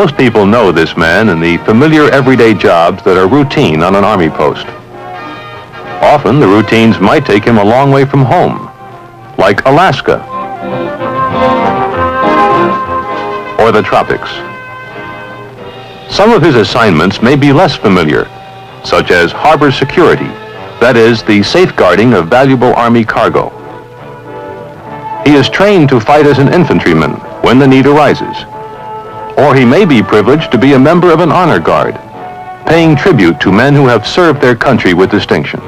Most people know this man in the familiar everyday jobs that are routine on an Army post. Often the routines might take him a long way from home, like Alaska or the tropics. Some of his assignments may be less familiar, such as harbor security, that is, the safeguarding of valuable Army cargo. He is trained to fight as an infantryman when the need arises. Or he may be privileged to be a member of an honor guard, paying tribute to men who have served their country with distinction.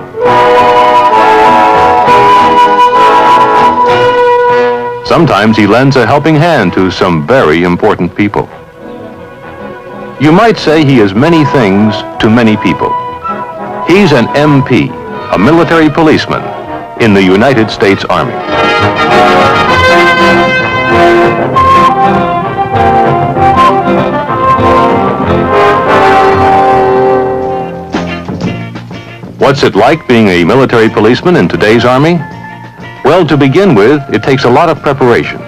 Sometimes he lends a helping hand to some very important people. You might say he is many things to many people. He's an MP, a military policeman in the United States Army. What's it like being a military policeman in today's Army? Well, to begin with, it takes a lot of preparation.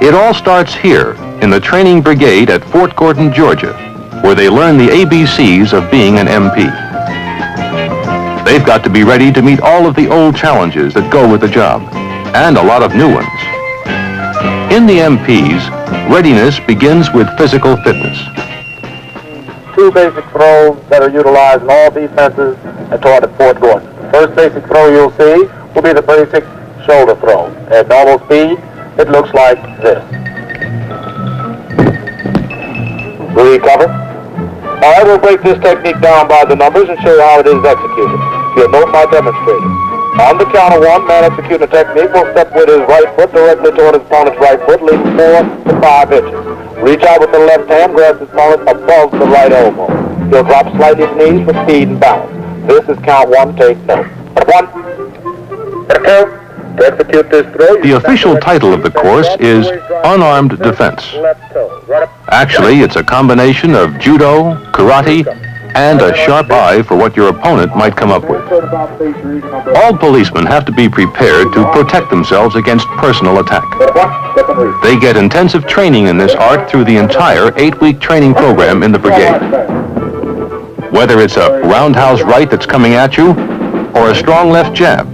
It all starts here in the training brigade at Fort Gordon, Georgia, where they learn the ABCs of being an MP. They've got to be ready to meet all of the old challenges that go with the job, and a lot of new ones. In the MPs, readiness begins with physical fitness. Two basic throws that are utilized in all defenses and taught at Fort Gordon. The first basic throw you'll see will be the basic shoulder throw. At normal speed, it looks like this. Will you cover? I will break this technique down by the numbers and show you how it is executed. You'll note my demonstrator. On the count of one, man executing the technique will step with his right foot directly toward his opponent's right foot, leaving 4 to 5 inches. Reach out with the left hand, grab his opponent above the right elbow. He'll drop slightly his knees for speed and balance. This is count 1, take note. 1, 2. To execute this throw, the official title of the course is Unarmed Defense. Actually, it's a combination of judo, karate, and a sharp eye for what your opponent might come up with. All policemen have to be prepared to protect themselves against personal attack. They get intensive training in this art through the entire 8-week training program in the brigade. Whether it's a roundhouse right that's coming at you, or a strong left jab,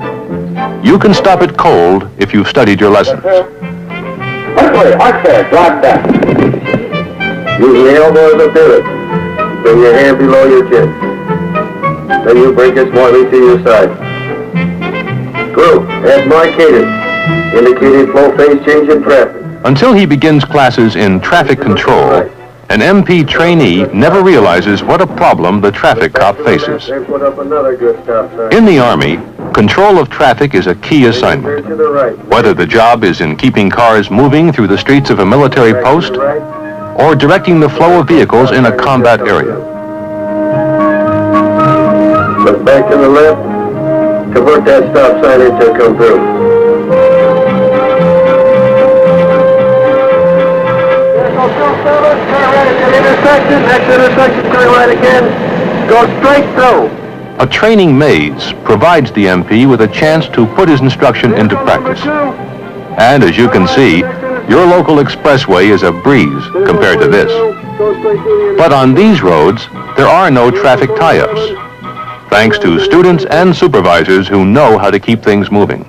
you can stop it cold if you've studied your lessons. Use your elbow as a pivot. Bring your hand below your chin. Then you bring it smartly to your side. Screw, as marcated, indicating flow phase change in traffic. Until he begins classes in traffic control, an MP trainee never realizes what a problem the traffic cop faces. In the Army, control of traffic is a key assignment. Whether the job is in keeping cars moving through the streets of a military post, or directing the flow of vehicles in a combat area. Look back to the left, convert that stop sign into a come through. Next intersection, turn right again, go straight through. A training maze provides the MP with a chance to put his instruction into practice. And as you can see, your local expressway is a breeze compared to this. But on these roads, there are no traffic tie-ups, thanks to students and supervisors who know how to keep things moving.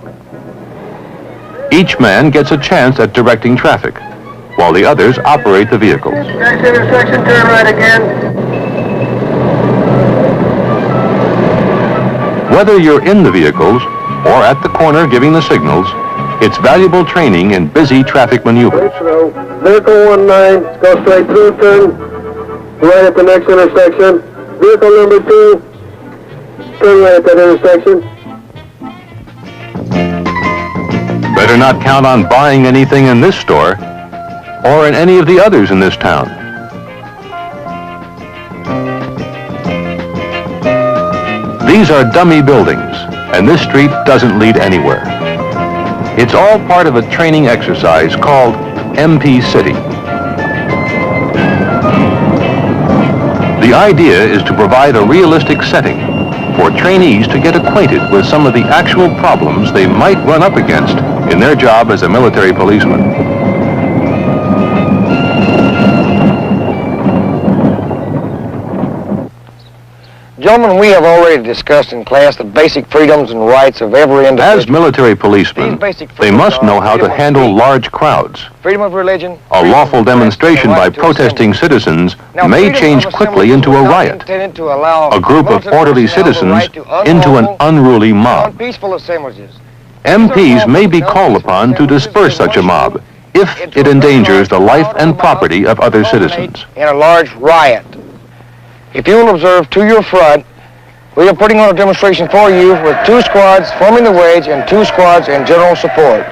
Each man gets a chance at directing traffic, while the others operate the vehicles. Next intersection, turn right again. Whether you're in the vehicles or at the corner giving the signals, it's valuable training in busy traffic maneuvers. Vehicle 19, go straight through, turn right at the next intersection. Vehicle number 2, turn right at that intersection. Better not count on buying anything in this store or in any of the others in this town. These are dummy buildings, and this street doesn't lead anywhere. It's all part of a training exercise called MP City. The idea is to provide a realistic setting for trainees to get acquainted with some of the actual problems they might run up against in their job as a military policeman. Gentlemen, we have already discussed in class the basic freedoms and rights of every individual. As military policemen, they must know how to handle large crowds. Freedom of religion. A lawful demonstration by protesting citizens may change quickly into a riot. A group of orderly citizens into an unruly mob. Peaceful assemblages. MPs may be called upon to disperse such a mob if it endangers the life and property of other citizens. In a large riot. If you will observe to your front, we are putting on a demonstration for you with 2 squads forming the wedge and 2 squads in general support.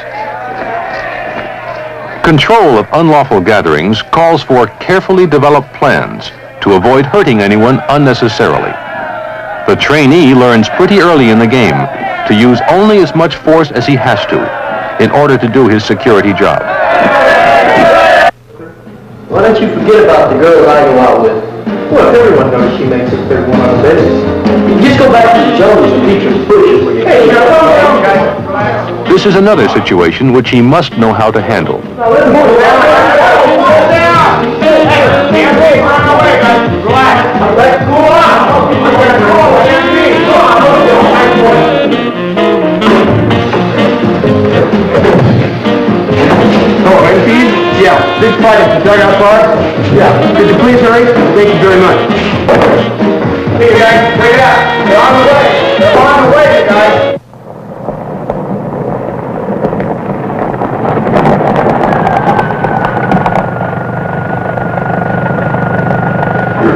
Control of unlawful gatherings calls for carefully developed plans to avoid hurting anyone unnecessarily. The trainee learns pretty early in the game to use only as much force as he has to in order to do his security job. Why don't you forget about the girl I go out with? Well, if everyone knows she makes a big one on business. You can just go back to the Jones and Peter's bushes where you... Hey, This is another situation which he must know how to handle. Yeah, big fight at the dugout bar. Yeah, could you please hurry? Thank you very much. Hey, guys, wait up. They're on the way. They're on the way, you guys.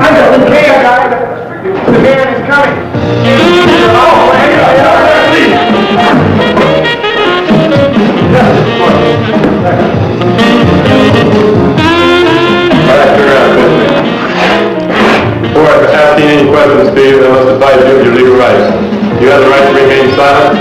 I got the mayor, guys. The mayor is coming. Oh, Before asking any questions, Steve, I must advise you of your legal rights. You have the right to remain silent.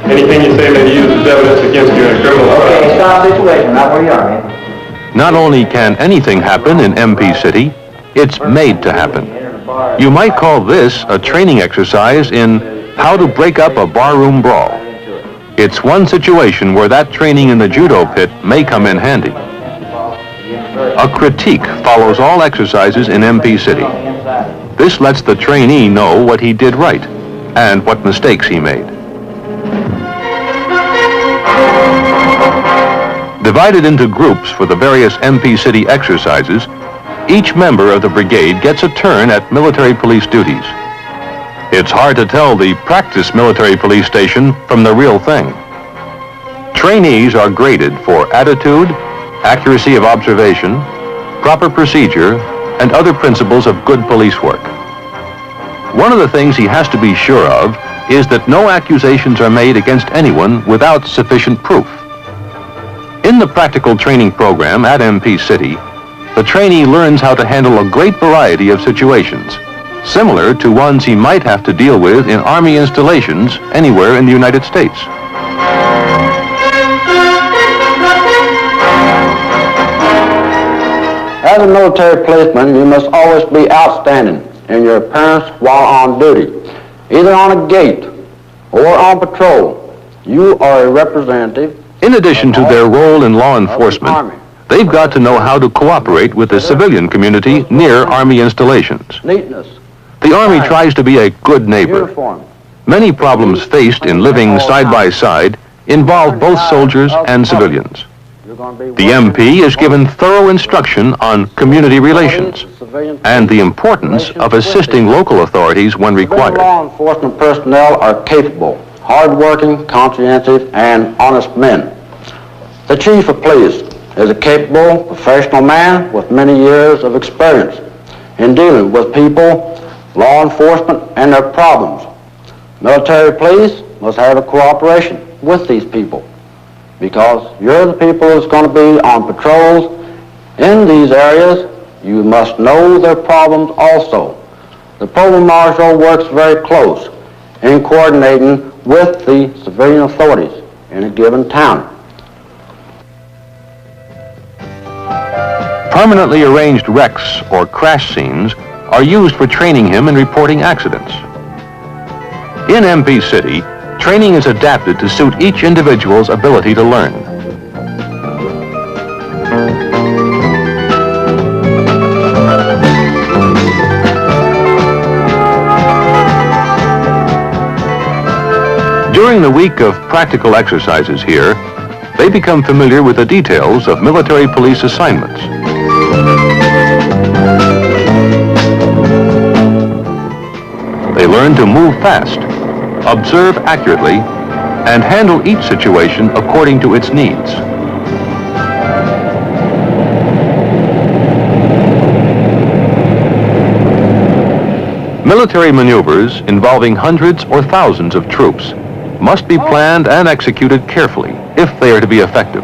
Anything you say may be used as evidence against you in a criminal trial. Okay, stop situation. Not where you are, man. Not only can anything happen in MP City, it's made to happen. You might call this a training exercise in how to break up a barroom brawl. It's one situation where that training in the judo pit may come in handy. A critique follows all exercises in MP City. This lets the trainee know what he did right and what mistakes he made. Divided into groups for the various MP City exercises, each member of the brigade gets a turn at military police duties. It's hard to tell the practice military police station from the real thing. Trainees are graded for attitude, accuracy of observation, proper procedure, and other principles of good police work. One of the things he has to be sure of is that no accusations are made against anyone without sufficient proof. In the practical training program at MP City, the trainee learns how to handle a great variety of situations, similar to ones he might have to deal with in Army installations anywhere in the United States. As a military policeman, you must always be outstanding in your appearance while on duty. Either on a gate or on patrol, you are a representative. In addition to their role in law enforcement, they've got to know how to cooperate with the civilian community near Army installations. Neatness. The Army tries to be a good neighbor. Uniform. Many problems faced in living side by side involve both soldiers and civilians. The MP is given thorough instruction on community relations and the importance of assisting local authorities when required. Law enforcement personnel are capable, hard-working, conscientious, and honest men. The chief of police is a capable, professional man with many years of experience in dealing with people, law enforcement, and their problems. Military police must have a cooperation with these people, because you're the people that's going to be on patrols in these areas. You must know their problems also. The provost marshal works very close in coordinating with the civilian authorities in a given town. Permanently arranged wrecks or crash scenes are used for training him in reporting accidents. In MP City, training is adapted to suit each individual's ability to learn. During the week of practical exercises here, they become familiar with the details of military police assignments. They learn to move fast, observe accurately, and handle each situation according to its needs. Military maneuvers involving hundreds or thousands of troops must be planned and executed carefully if they are to be effective.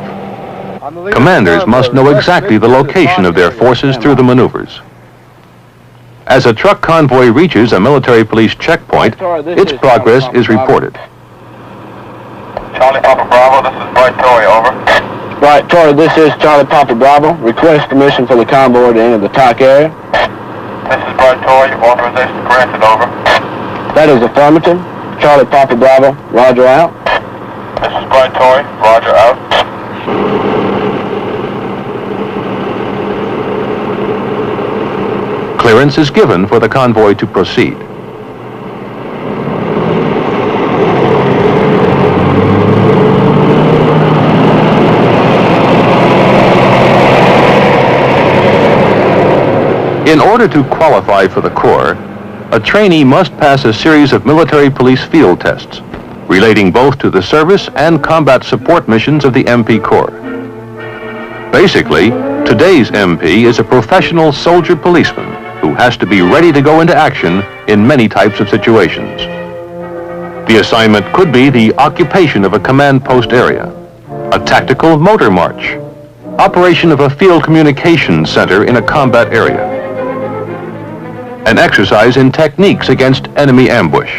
Commanders must know exactly the location of their forces through the maneuvers. As a truck convoy reaches a military police checkpoint, its progress is reported. Charlie Papa Bravo, this is Bright Tory, over. Right, Tori, this is Charlie Papa Bravo. Request permission for the convoy to enter the TOC area. This is Bright Tory, authorization granted, over. That is affirmative. Charlie Papa Bravo, roger out. This is Bright Tory, roger out. Clearance is given for the convoy to proceed. In order to qualify for the Corps, a trainee must pass a series of military police field tests, relating both to the service and combat support missions of the MP Corps. Basically, today's MP is a professional soldier policeman who has to be ready to go into action in many types of situations. The assignment could be the occupation of a command post area, a tactical motor march, operation of a field communications center in a combat area, an exercise in techniques against enemy ambush.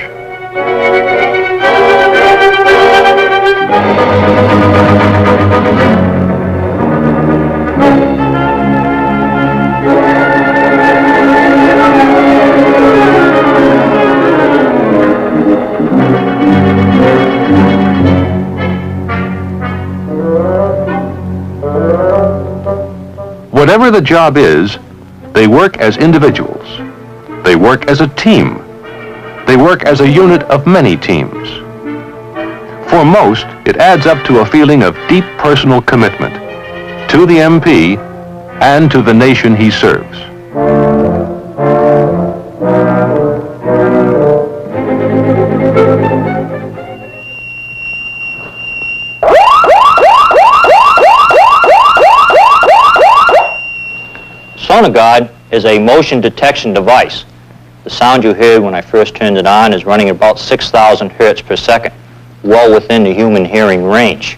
Whatever the job is, they work as individuals. They work as a team. They work as a unit of many teams. For most, it adds up to a feeling of deep personal commitment to the MP and to the nation he serves. SONOGUARD is a motion detection device. The sound you heard when I first turned it on is running about 6,000 hertz per second, well within the human hearing range.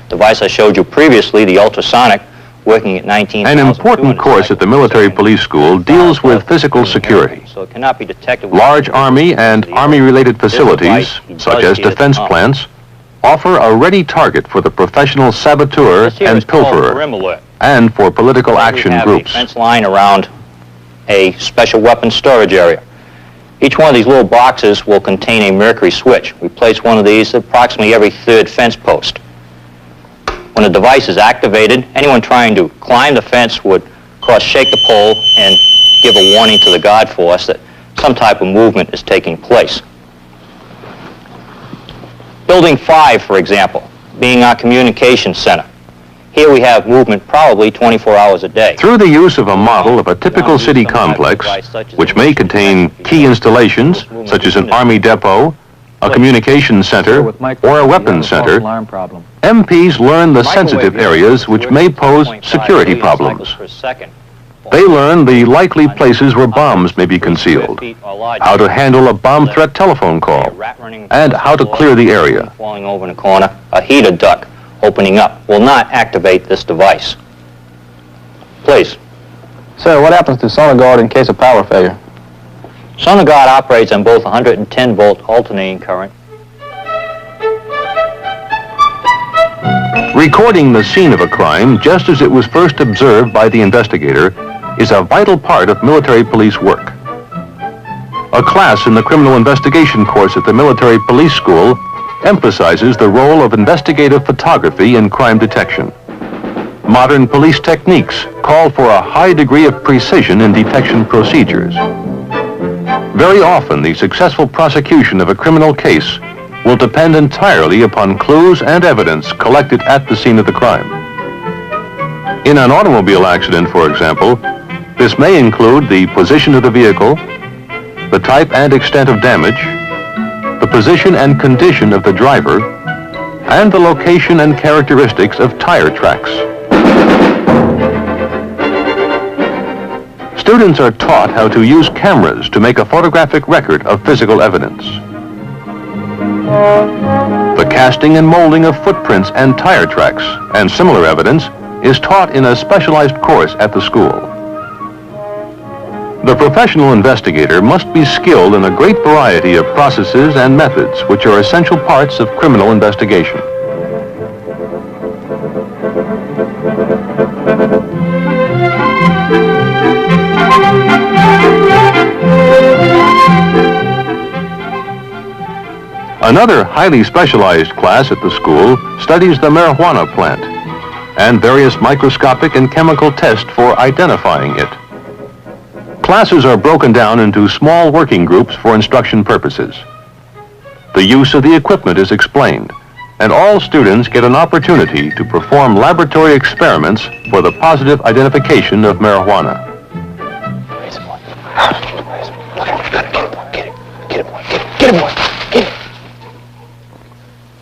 The device I showed you previously, the ultrasonic, working at 19,000. An important course at the military police school deals with physical security. So it cannot be detected. Large Army and Army-related facilities, such as defense plants, offer a ready target for the professional saboteur and pilferer, and for political action groups. A fence line around a special weapons storage area. Each one of these little boxes will contain a mercury switch. We place one of these at approximately every third fence post. When the device is activated, anyone trying to climb the fence would, of course, shake the pole and give a warning to the guard force that some type of movement is taking place. Building 5, for example, being our communications center. Here we have movement probably 24 hours a day. Through the use of a model of a typical city complex, which may contain key installations, such as an Army depot, a communications center, or a weapons center, MPs learn the sensitive areas which may pose security problems. They learn the likely places where bombs may be concealed, how to handle a bomb threat telephone call, and how to clear the area. Falling over in a corner, a heater duct opening up will not activate this device. Please. Sir, what happens to SONOGUARD in case of power failure? SONOGUARD operates on both 110-volt alternating current. Recording the scene of a crime just as it was first observed by the investigator is a vital part of military police work. A class in the criminal investigation course at the military police school emphasizes the role of investigative photography in crime detection. Modern police techniques call for a high degree of precision in detection procedures. Very often, the successful prosecution of a criminal case will depend entirely upon clues and evidence collected at the scene of the crime. In an automobile accident, for example, this may include the position of the vehicle, the type and extent of damage, the position and condition of the driver, and the location and characteristics of tire tracks. Students are taught how to use cameras to make a photographic record of physical evidence. The casting and molding of footprints and tire tracks and similar evidence is taught in a specialized course at the school. The professional investigator must be skilled in a great variety of processes and methods which are essential parts of criminal investigation. Another highly specialized class at the school studies the marijuana plant and various microscopic and chemical tests for identifying it. Classes are broken down into small working groups for instruction purposes. The use of the equipment is explained, and all students get an opportunity to perform laboratory experiments for the positive identification of marijuana.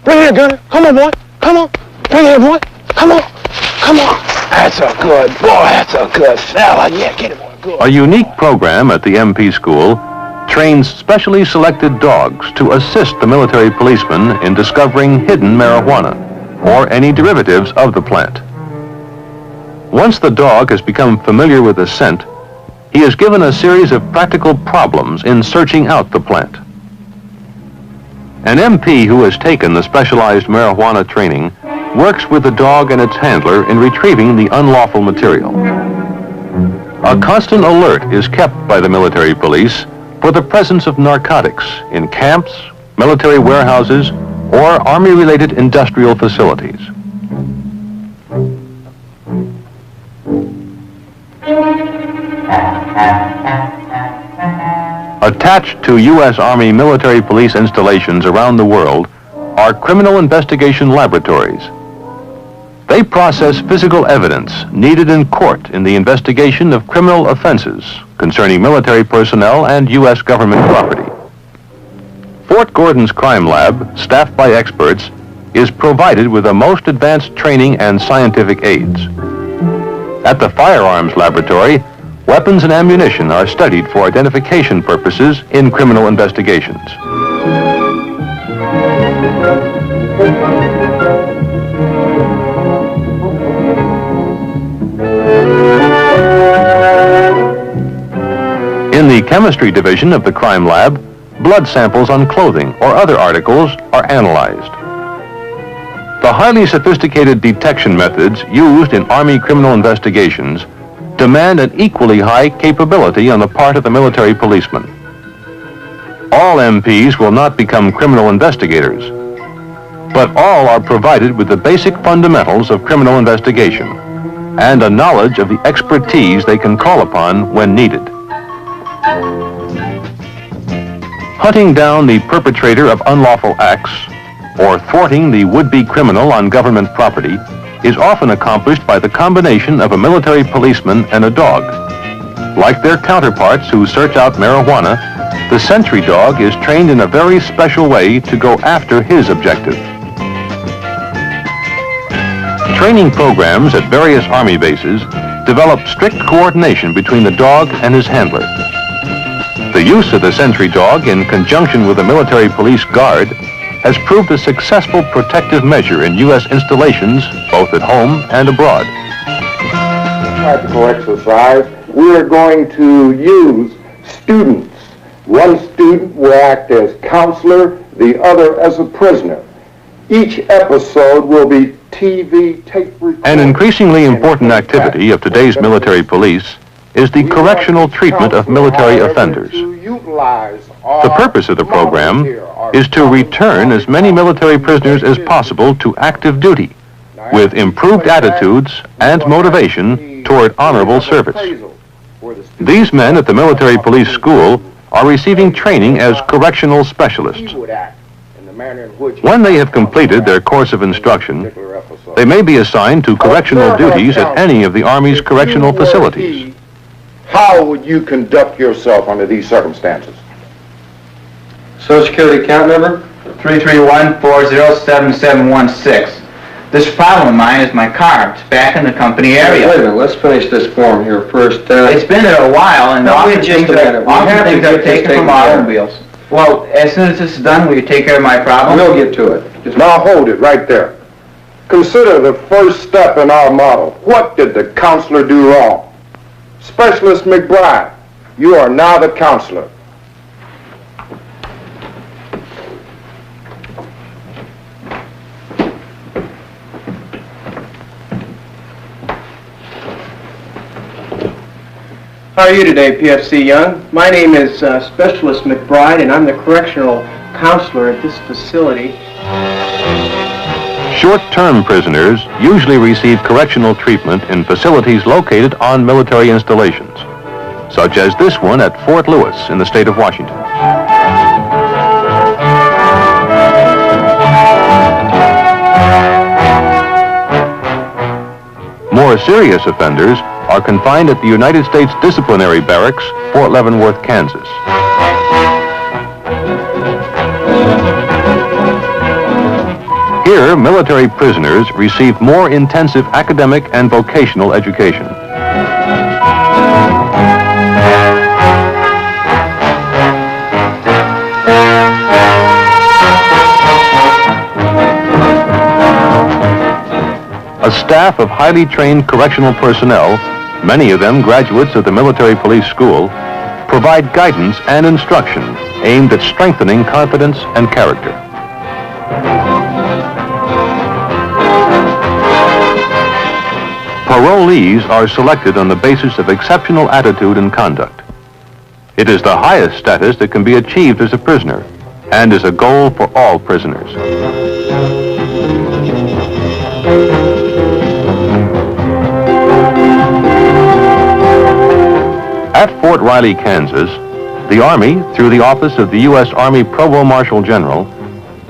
Bring it here, Gunner. Come on, boy. Come on. Bring it here, boy. Come on. Come on. That's a good boy. That's a good fella. Yeah, get it, boy. Good. A unique program at the MP school trains specially selected dogs to assist the military policeman in discovering hidden marijuana or any derivatives of the plant. Once the dog has become familiar with the scent, he is given a series of practical problems in searching out the plant. An MP who has taken the specialized marijuana training works with the dog and its handler in retrieving the unlawful material. A constant alert is kept by the military police for the presence of narcotics in camps, military warehouses, or Army-related industrial facilities. Attached to U.S. Army military police installations around the world are criminal investigation laboratories. They process physical evidence needed in court in the investigation of criminal offenses concerning military personnel and U.S. government property. Fort Gordon's Crime Lab, staffed by experts, is provided with the most advanced training and scientific aids. At the Firearms Laboratory, weapons and ammunition are studied for identification purposes in criminal investigations. In the chemistry division of the crime lab, blood samples on clothing or other articles are analyzed. The highly sophisticated detection methods used in Army criminal investigations demand an equally high capability on the part of the military policeman. All MPs will not become criminal investigators, but all are provided with the basic fundamentals of criminal investigation and a knowledge of the expertise they can call upon when needed. Hunting down the perpetrator of unlawful acts or thwarting the would-be criminal on government property is often accomplished by the combination of a military policeman and a dog. Like their counterparts who search out marijuana, the sentry dog is trained in a very special way to go after his objective. Training programs at various Army bases develop strict coordination between the dog and his handler. The use of the sentry dog in conjunction with a military police guard has proved a successful protective measure in U.S. installations, both at home and abroad. Practical exercise, we are going to use students. One student will act as counselor, the other as a prisoner. Each episode will be TV tape recorded. An increasingly important activity of today's military police is the correctional treatment of military offenders. The purpose of the program is to return as many military prisoners as possible to active duty with improved attitudes and motivation toward honorable service. These men at the military police school are receiving training as correctional specialists. When they have completed their course of instruction, they may be assigned to correctional duties at any of the Army's correctional facilities. How would you conduct yourself under these circumstances? Social Security account number? 331407716. This problem of mine is my car. It's back in the company area. Wait a minute, let's finish this form here first. It's been there a while, and often things are taken from automobiles. Well, as soon as this is done, will you take care of my problem? We'll get to it. Now hold it right there. Consider the first step in our model. What did the counselor do wrong? Specialist McBride, you are now the counselor. How are you today, PFC Young? My name is Specialist McBride, and I'm the correctional counselor at this facility. Short-term prisoners usually receive correctional treatment in facilities located on military installations, such as this one at Fort Lewis in the state of Washington. More serious offenders are confined at the United States Disciplinary Barracks, Fort Leavenworth, Kansas. Here, military prisoners receive more intensive academic and vocational education. A staff of highly trained correctional personnel, many of them graduates of the Military Police School, provide guidance and instruction aimed at strengthening confidence and character. Parolees are selected on the basis of exceptional attitude and conduct. It is the highest status that can be achieved as a prisoner and is a goal for all prisoners. At Fort Riley, Kansas, the Army, through the Office of the U.S. Army Provost Marshal General,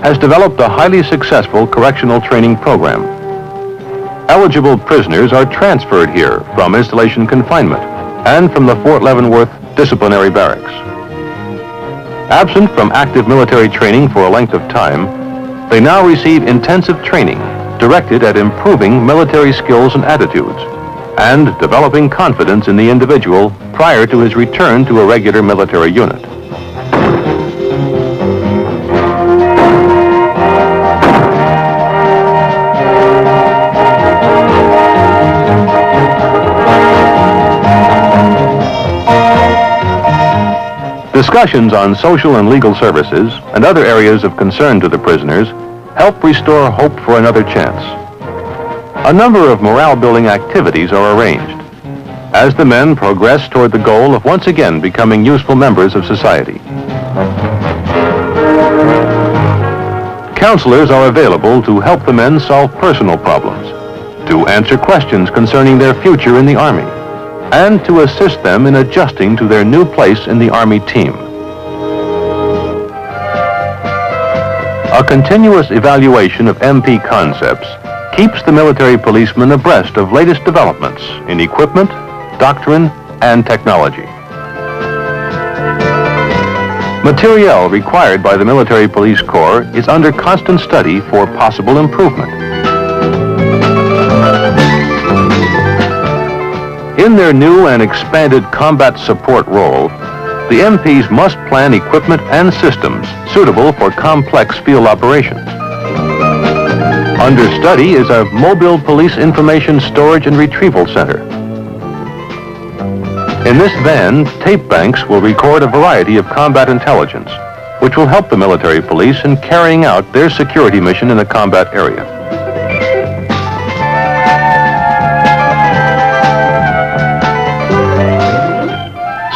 has developed a highly successful correctional training program. Eligible prisoners are transferred here from installation confinement and from the Fort Leavenworth Disciplinary Barracks. Absent from active military training for a length of time, they now receive intensive training directed at improving military skills and attitudes and developing confidence in the individual prior to his return to a regular military unit. Discussions on social and legal services and other areas of concern to the prisoners help restore hope for another chance. A number of morale-building activities are arranged as the men progress toward the goal of once again becoming useful members of society. Counselors are available to help the men solve personal problems, to answer questions concerning their future in the Army, and to assist them in adjusting to their new place in the Army team. A continuous evaluation of MP concepts keeps the military policeman abreast of latest developments in equipment, doctrine, and technology. Materiel required by the Military Police Corps is under constant study for possible improvement. In their new and expanded combat support role, the MPs must plan equipment and systems suitable for complex field operations. Under study is a mobile police information storage and retrieval center. In this van, tape banks will record a variety of combat intelligence, which will help the military police in carrying out their security mission in a combat area.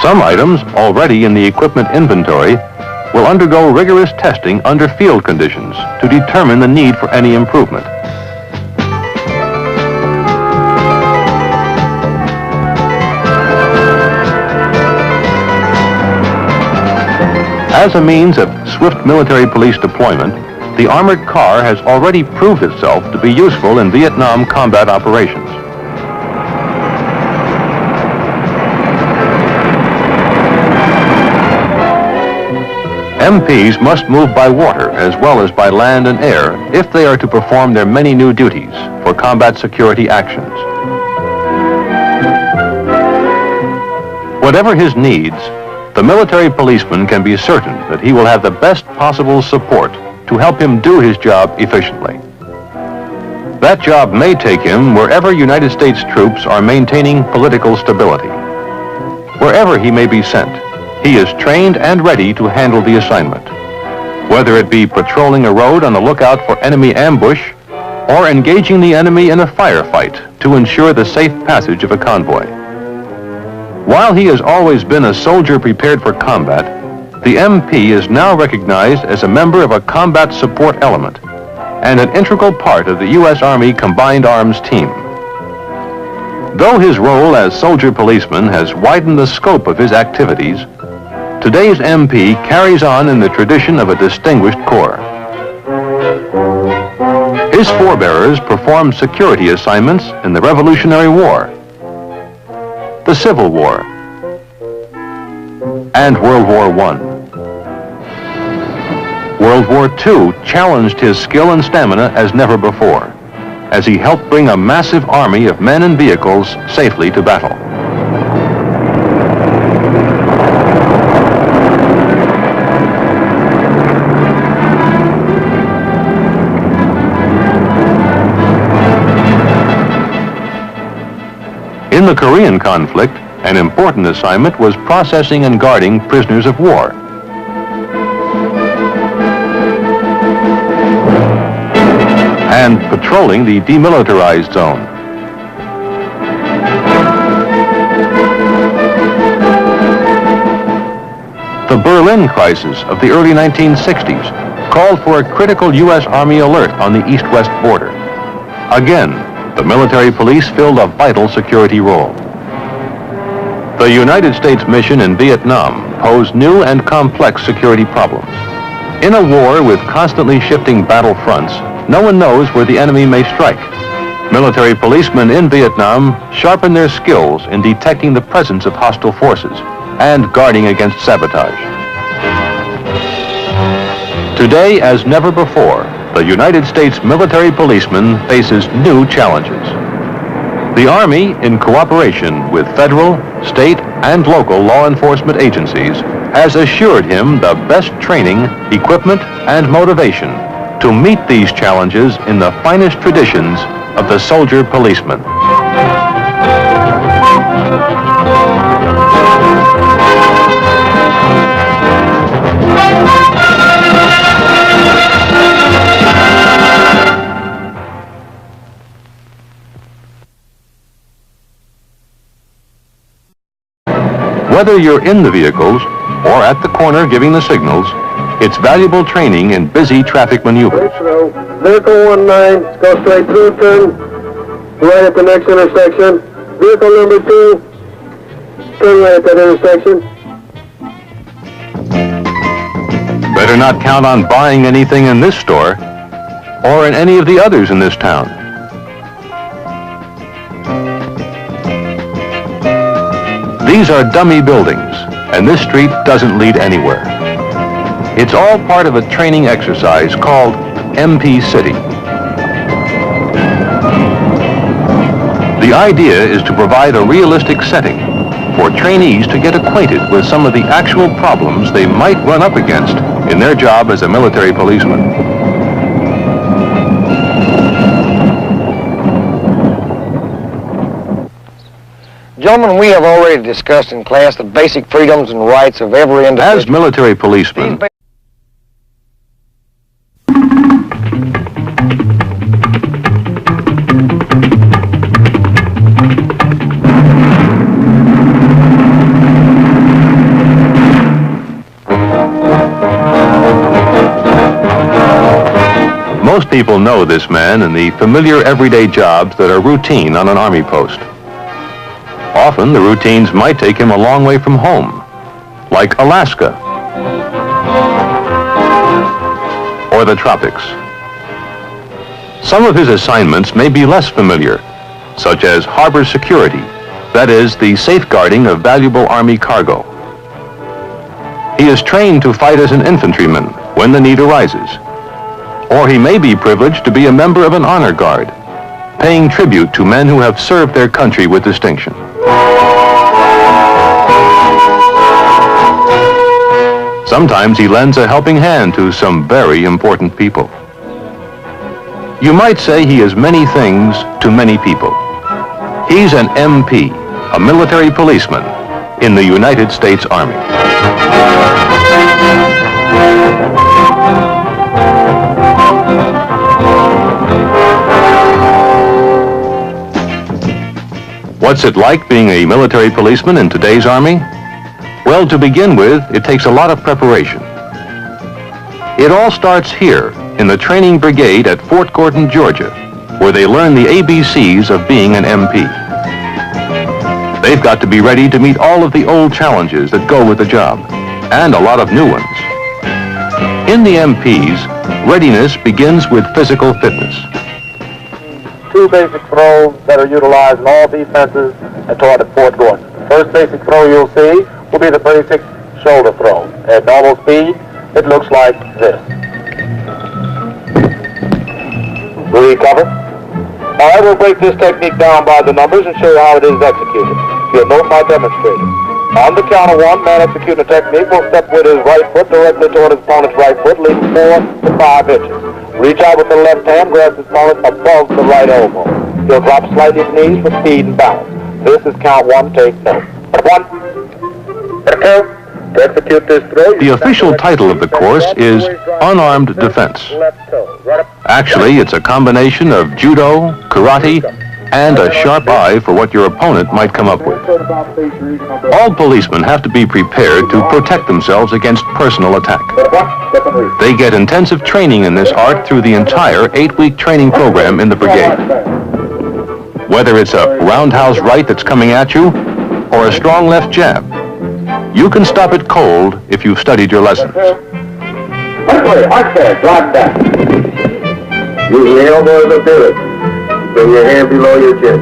Some items already in the equipment inventory will undergo rigorous testing under field conditions to determine the need for any improvement. As a means of swift military police deployment, the armored car has already proved itself to be useful in Vietnam combat operations. MPs must move by water as well as by land and air if they are to perform their many new duties for combat security actions. Whatever his needs, the military policeman can be certain that he will have the best possible support to help him do his job efficiently. That job may take him wherever United States troops are maintaining political stability. Wherever he may be sent, he is trained and ready to handle the assignment, whether it be patrolling a road on the lookout for enemy ambush or engaging the enemy in a firefight to ensure the safe passage of a convoy. While he has always been a soldier prepared for combat, the MP is now recognized as a member of a combat support element and an integral part of the U.S. Army Combined Arms team. Though his role as soldier policeman has widened the scope of his activities, today's MP carries on in the tradition of a distinguished corps. His forebearers performed security assignments in the Revolutionary War, the Civil War, and World War I. World War II challenged his skill and stamina as never before, as he helped bring a massive army of men and vehicles safely to battle. In the Korean conflict, an important assignment was processing and guarding prisoners of war. And patrolling the demilitarized zone. The Berlin crisis of the early 1960s called for a critical U.S. Army alert on the east-west border. Again, the military police filled a vital security role. The United States mission in Vietnam posed new and complex security problems. In a war with constantly shifting battle fronts, no one knows where the enemy may strike. Military policemen in Vietnam sharpened their skills in detecting the presence of hostile forces and guarding against sabotage. Today, as never before, the United States military policeman faces new challenges. The Army, in cooperation with federal, state, and local law enforcement agencies, has assured him the best training, equipment, and motivation to meet these challenges in the finest traditions of the soldier policeman. Whether you're in the vehicles or at the corner giving the signals, it's valuable training in busy traffic maneuvers. Vehicle 19, go straight through, turn right at the next intersection. Vehicle number 2, turn right at that intersection. Better not count on buying anything in this store or in any of the others in this town. These are dummy buildings, and this street doesn't lead anywhere. It's all part of a training exercise called MP City. The idea is to provide a realistic setting for trainees to get acquainted with some of the actual problems they might run up against in their job as a military policeman. Gentlemen, we have already discussed in class the basic freedoms and rights of every individual. As military policemen, most people know this man in the familiar everyday jobs that are routine on an Army post. Often the routines might take him a long way from home, like Alaska, or or the tropics. Some of his assignments may be less familiar, such as harbor security, that is, the safeguarding of valuable Army cargo. He is trained to fight as an infantryman when the need arises. Or he may be privileged to be a member of an honor guard, paying tribute to men who have served their country with distinction. Sometimes he lends a helping hand to some very important people. You might say he is many things to many people. He's an MP, a military policeman in the United States Army. What's it like being a military policeman in today's Army? Well, to begin with, it takes a lot of preparation. It all starts here in the training brigade at Fort Gordon, Georgia, where they learn the ABCs of being an MP. They've got to be ready to meet all of the old challenges that go with the job, and a lot of new ones. In the MPs, readiness begins with physical fitness. Two basic throws that are utilized in all defenses and taught at Fort Gordon. The first basic throw you'll see will be the basic shoulder throw. At normal speed, it looks like this. Will you cover? I will break this technique down by the numbers and show you how it is executed. You'll note my demonstrator. On the count of one, man executing the technique will step with his right foot directly toward his opponent's right foot, leaving 4 to 5 inches. Reach out with the left hand, grab his opponent above the right elbow. He'll drop slightly his knees for speed and balance. This is count one, take note. 1, 2. To execute this throw, the official title of the course is Unarmed Defense. Actually, it's a combination of judo, karate, and a sharp eye for what your opponent might come up with. All policemen have to be prepared to protect themselves against personal attack. They get intensive training in this art through the entire 8-week training program in the brigade. Whether it's a roundhouse right that's coming at you, or a strong left jab, you can stop it cold if you've studied your lessons. Arch there, drop back. Use the elbow as a pivot. Bring your hand below your chin.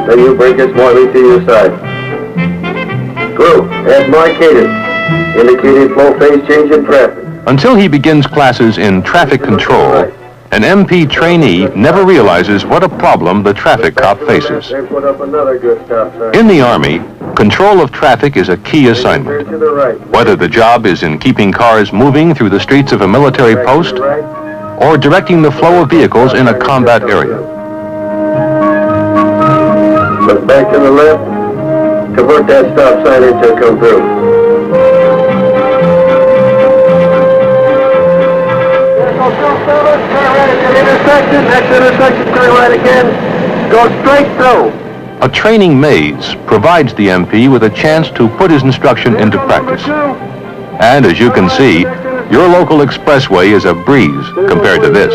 Then you bring it smartly to your side. Screw, head marcated, indicating flow phase change in traffic. Until he begins classes in traffic control, an MP trainee never realizes what a problem the traffic cop faces. In the Army, control of traffic is a key assignment. Whether the job is in keeping cars moving through the streets of a military post or directing the flow of vehicles in a combat area. Look back to the left, convert that stop sign into a come through. Next intersection, turn right again, go straight through. A training maze provides the MP with a chance to put his instruction into practice. And as you can see, your local expressway is a breeze compared to this.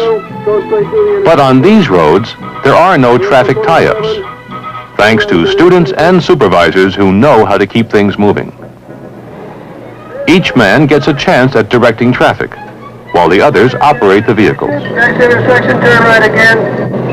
But on these roads, there are no traffic tie-ups, thanks to students and supervisors who know how to keep things moving. Each man gets a chance at directing traffic, while the others operate the vehicles. Next intersection, turn right again.